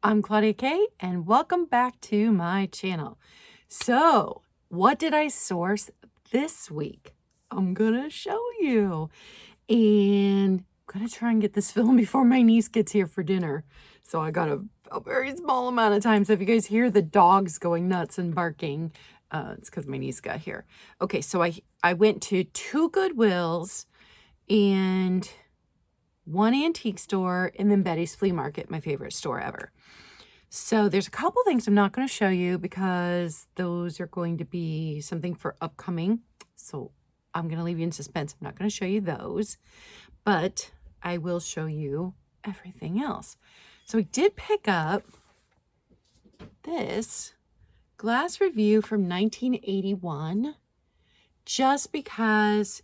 I'm Claudia Kay, and welcome back to my channel. So, what did I source this week? I'm gonna show you, and I'm gonna try and get this filmed before my niece gets here for dinner. So I got a very small amount of time. So if you guys hear the dogs going nuts and barking, it's because my niece got here. Okay, so I went to 2 Goodwills and 1 antique store, and then Betty's Flea Market, my favorite store ever. So there's a couple things I'm not going to show you because those are going to be something for upcoming. So I'm going to leave you in suspense. I'm not going to show you those, but I will show you everything else. So I did pick up this glass review from 1981 just because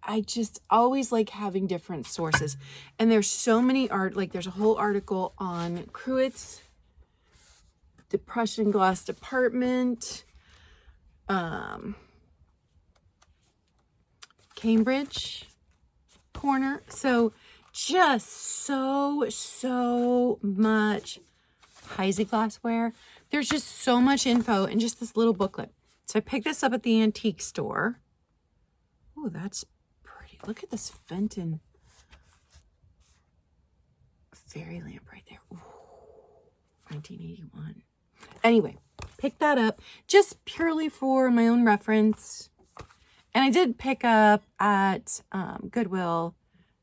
I just always like having different sources. And there's so many there's a whole article on Pruitt's Depression Glass Department, Cambridge corner. So just so much Heise glassware. There's just so much info in just this little booklet. So I picked this up at the antique store. Oh, that's pretty. Look at this Fenton fairy lamp right there. Ooh, 1981. Anyway, pick that up just purely for my own reference. And I did pick up at Goodwill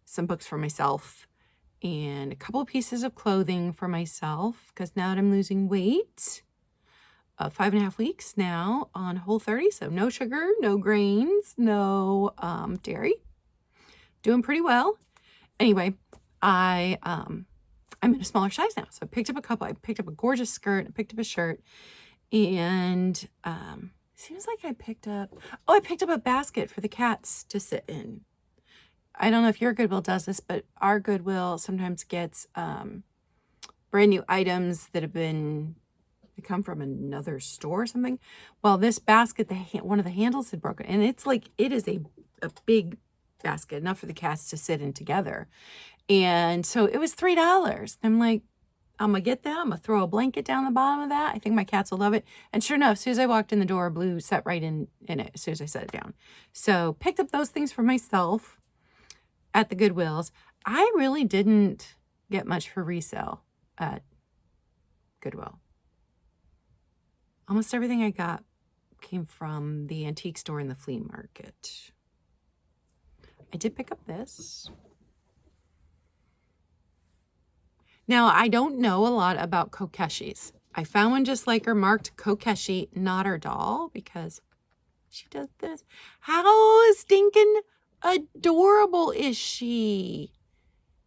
some books for myself and a couple pieces of clothing for myself because now that I'm losing weight, 5.5 weeks now on Whole30, so no sugar, no grains, no dairy. Doing pretty well. Anyway, I'm in a smaller size now, so I picked up a couple. I picked up a gorgeous skirt, I picked up a shirt, and seems like I picked up a basket for the cats to sit in. I don't know if your Goodwill does this, but our Goodwill sometimes gets brand new items that have they come from another store or something. Well, this basket, one of the handles had broken, and it is a big basket, enough for the cats to sit in together. And so it was $3. I'm like, I'm gonna get that. I'm gonna throw a blanket down the bottom of that. I think my cats will love it. And sure enough, as soon as I walked in the door, Blue sat right in it as soon as I set it down. So picked up those things for myself at the Goodwills. I really didn't get much for resale at Goodwill. Almost everything I got came from the antique store in the flea market. I did pick up this. Now, I don't know a lot about kokeshis. I found one just like her marked Kokeshi, not her doll, because she does this. How stinking adorable is she?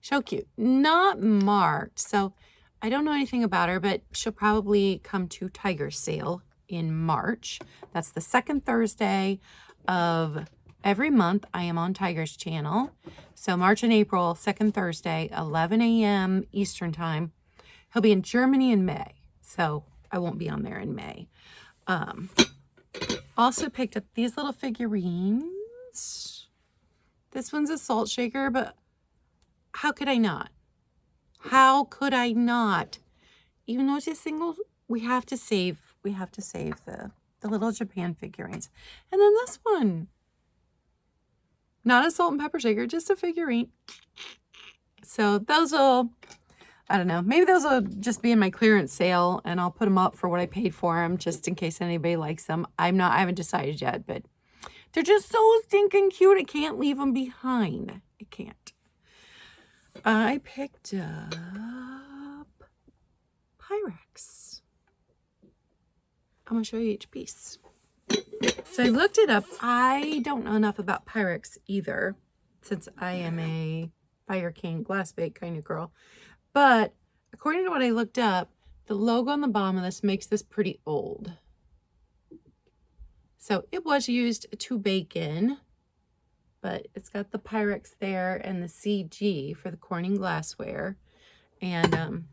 So cute. Not marked. So I don't know anything about her, but she'll probably come to Tiger Sale in March. That's the second Thursday of every month. I am on Tiger's channel. So March and April, second Thursday, 11 a.m. Eastern time. He'll be in Germany in May. So I won't be on there in May. Also picked up these little figurines. This one's a salt shaker, but how could I not? How could I not? Even though it's just singles, we have to save the little Japan figurines. And then this one. Not a salt and pepper shaker, just a figurine. So those will, I don't know, maybe those will just be in my clearance sale and I'll put them up for what I paid for them just in case anybody likes them. I haven't decided yet, but they're just so stinking cute. I can't leave them behind. I can't. I picked up Pyrex. I'm going to show you each piece. So I looked it up. I don't know enough about Pyrex either, since I am a Fire King glass bake kind of girl. But according to what I looked up, the logo on the bottom of this makes this pretty old. So it was used to bake in, but it's got the Pyrex there and the CG for the Corning glassware. And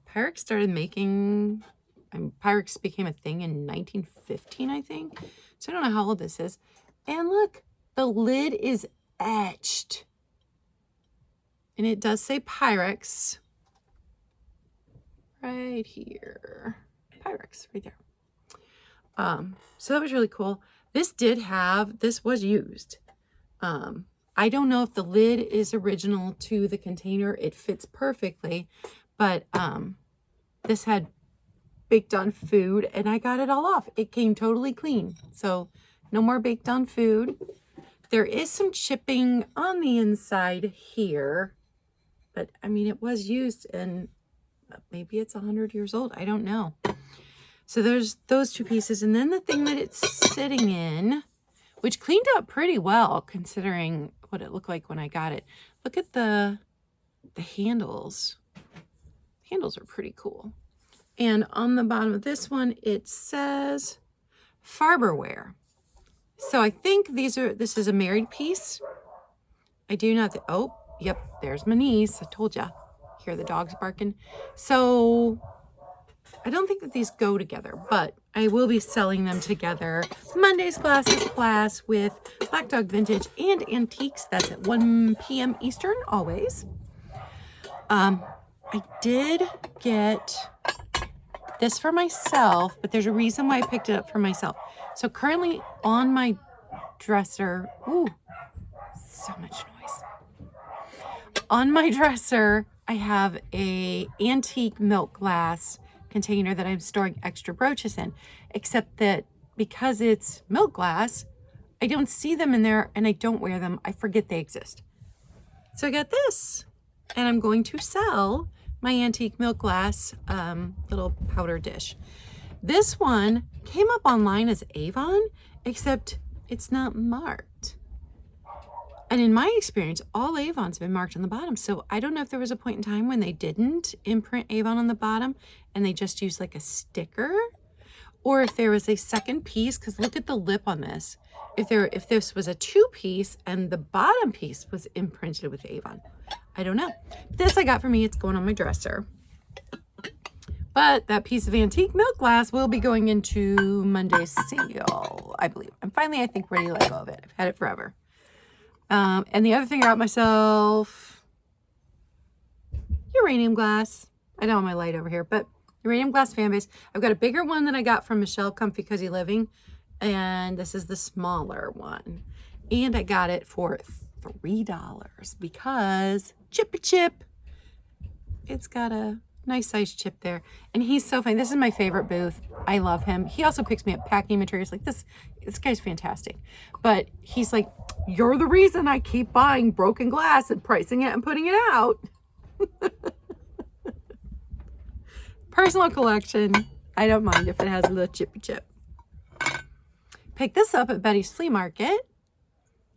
Pyrex started making, Pyrex became a thing in 1915, I think. So I don't know how old this is. And look, the lid is etched. And it does say Pyrex. right here. Pyrex right there. So that was really cool. This was used. I don't know if the lid is original to the container. It fits perfectly, but this had baked on food and I got it all off. It came totally clean. So no more baked on food. There is some chipping on the inside here, but I mean, it was used and maybe it's 100 years old. I don't know. So there's those two pieces. And then the thing that it's sitting in, which cleaned up pretty well considering what it looked like when I got it. Look at the handles. The handles are pretty cool. And on the bottom of this one, it says Farberware. So I think this is a married piece. I do not, oh, yep, there's my niece. I told ya. Hear the dogs barking. So I don't think that these go together, but I will be selling them together. Monday's Glasses class with Black Dog Vintage and Antiques. That's at 1 p.m. Eastern, always. I did get this for myself, but there's a reason why I picked it up for myself. So currently on my dresser, ooh, so much noise. On my dresser, I have a antique milk glass container that I'm storing extra brooches in, except that because it's milk glass, I don't see them in there and I don't wear them. I forget they exist. So I got this and I'm going to sell my antique milk glass little powder dish. This one came up online as Avon, except it's not marked. And in my experience, all Avon's been marked on the bottom. So I don't know if there was a point in time when they didn't imprint Avon on the bottom and they just used like a sticker, or if there was a second piece, because look at the lip on this. If this was a 2-piece and the bottom piece was imprinted with Avon. I don't know. This I got for me. It's going on my dresser. But that piece of antique milk glass will be going into Monday's sale, I believe. I'm finally, I think, ready to let go of it. I've had it forever. And the other thing I got myself, uranium glass. I don't have my light over here, but uranium glass fan base. I've got a bigger one that I got from Michelle Comfy Cozy Living, and this is the smaller one. And I got it for $3 because chippy chip. It's got a nice size chip there. And he's so funny. This is my favorite booth. I love him. He also picks me up packing materials like this. This guy's fantastic. But he's like, you're the reason I keep buying broken glass and pricing it and putting it out. Personal collection. I don't mind if it has a little chippy chip. Picked this up at Betty's Flea Market.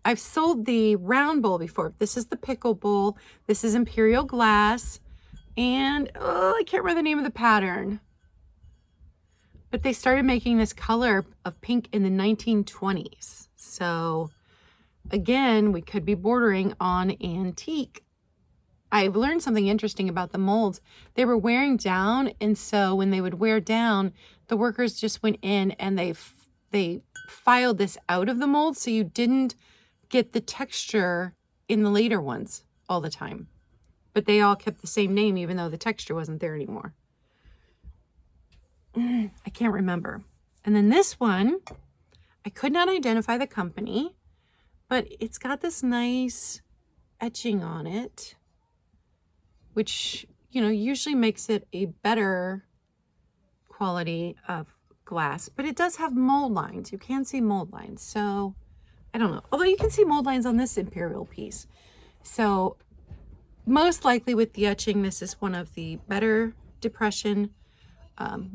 I've sold the round bowl before. This is the pickle bowl. This is Imperial Glass. And I can't remember the name of the pattern. But they started making this color of pink in the 1920s. So again, we could be bordering on antique. I've learned something interesting about the molds. They were wearing down, and so when they would wear down, the workers just went in and they filed this out of the mold, so you didn't get the texture in the later ones all the time. But they all kept the same name even though the texture wasn't there anymore. I can't remember. And then this one, I could not identify the company, but it's got this nice etching on it, which, you know, usually makes it a better quality of glass, but it does have mold lines. You can see mold lines. So I don't know. Although you can see mold lines on this Imperial piece. So most likely with the etching, this is one of the better depression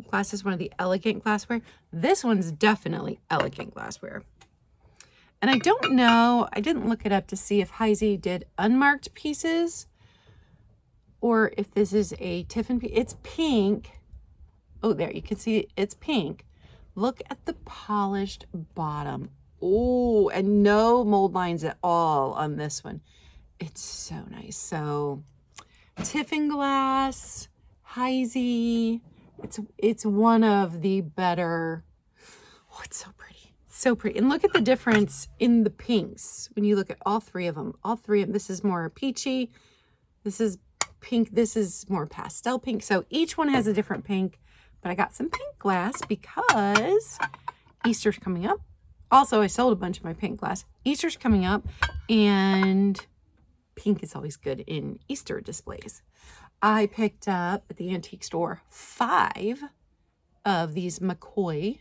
glasses, one of the elegant glassware. This one's definitely elegant glassware. And I don't know, I didn't look it up to see if Heisey did unmarked pieces or if this is a Tiffin piece. It's pink. Oh, there, you can see it's pink. Look at the polished bottom. Oh, and no mold lines at all on this one. It's so nice. So Tiffin glass, Heisey. It's one of the better. Oh, it's so pretty. So pretty. And look at the difference in the pinks when you look at all three of them. All three of them. This is more peachy. This is pink. This is more pastel pink. So each one has a different pink, but I got some pink glass because Easter's coming up. Also, I sold a bunch of my pink glass. Easter's coming up, and pink is always good in Easter displays. I picked up at the antique store 5 of these McCoy.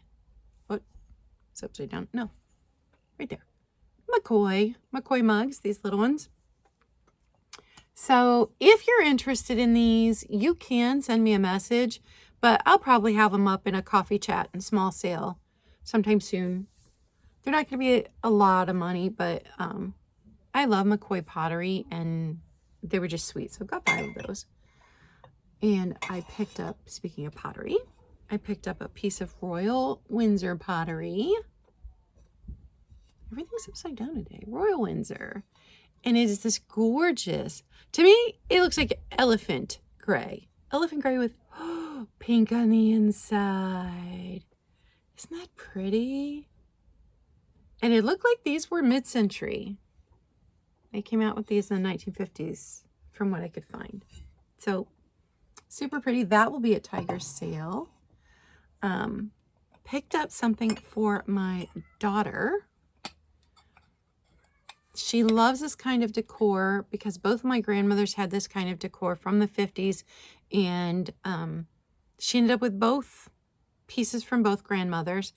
What? It's upside down. No, right there. McCoy mugs, these little ones. So if you're interested in these, you can send me a message, but I'll probably have them up in a coffee chat and small sale sometime soon. They're not going to be a lot of money, but I love McCoy Pottery, and they were just sweet. So I've got 5 of those. And I picked up, speaking of pottery, I picked up a piece of Royal Windsor pottery. Everything's upside down today. Royal Windsor. And it is this gorgeous, to me, it looks like elephant gray. Elephant gray with pink on the inside. Isn't that pretty? And it looked like these were mid-century. They came out with these in the 1950s, from what I could find. So, super pretty. That will be at Tiger's sale. Picked up something for my daughter. She loves this kind of decor because both of my grandmothers had this kind of decor from the 50s. And she ended up with both pieces from both grandmothers,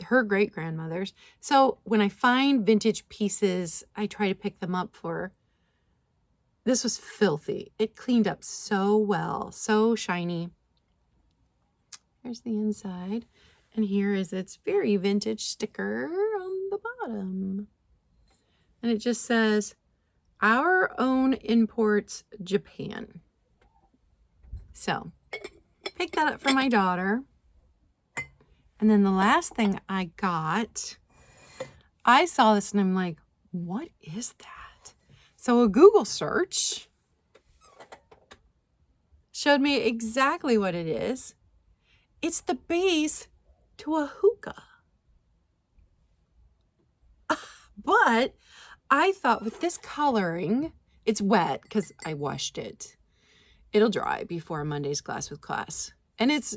her great-grandmothers. So when I find vintage pieces, I try to pick them up for her. This was filthy. It cleaned up so well, so shiny. Here's the inside. And here is its very vintage sticker on the bottom. And it just says, Our Own Imports, Japan. So, pick that up for my daughter. And then the last thing I got, I saw this and I'm like, what is that? So a Google search showed me exactly what it is. It's the base to a hookah. But I thought with this coloring, it's wet because I washed it. It'll dry before Monday's Glass with Class. And it's,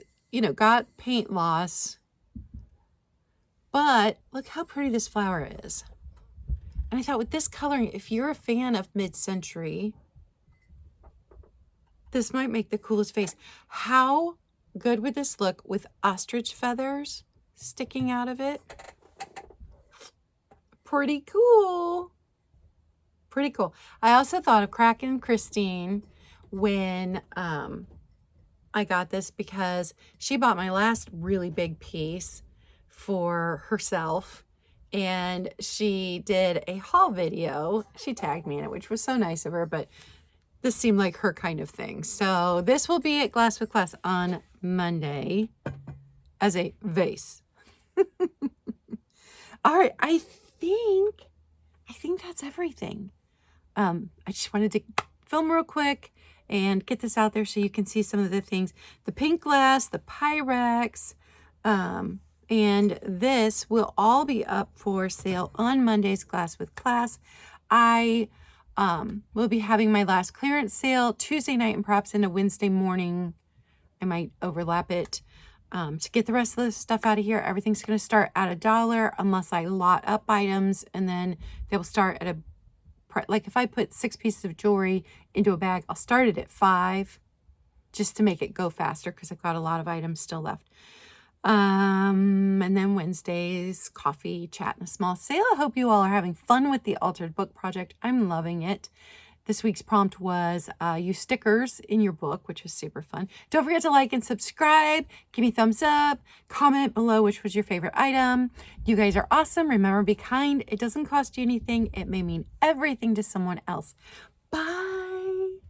got paint loss. But look how pretty this flower is. And I thought with this coloring, if you're a fan of mid-century, this might make the coolest vase. How good would this look with ostrich feathers sticking out of it? Pretty cool. Pretty cool. I also thought of Kraken and Christine when I got this because she bought my last really big piece for herself, and she did a haul video. She tagged me in it, which was so nice of her, but this seemed like her kind of thing. So this will be at Glass with Class on Monday as a vase. All right, I think that's everything. I just wanted to film real quick and get this out there so you can see some of the things. The pink glass, the Pyrex, and this will all be up for sale on Monday's Glass with Class. I will be having my last clearance sale Tuesday night and perhaps into Wednesday morning. I might overlap it to get the rest of the stuff out of here. Everything's going to start at $1 unless I lot up items, and then they will start at like if I put 6 pieces of jewelry into a bag, I'll start it at $5 just to make it go faster because I've got a lot of items still left. And then Wednesdays, coffee, chat, and a small sale. I hope you all are having fun with the Altered Book Project. I'm loving it. This week's prompt was use stickers in your book, which was super fun. Don't forget to like and subscribe. Give me a thumbs up. Comment below which was your favorite item. You guys are awesome. Remember, be kind. It doesn't cost you anything. It may mean everything to someone else. Bye.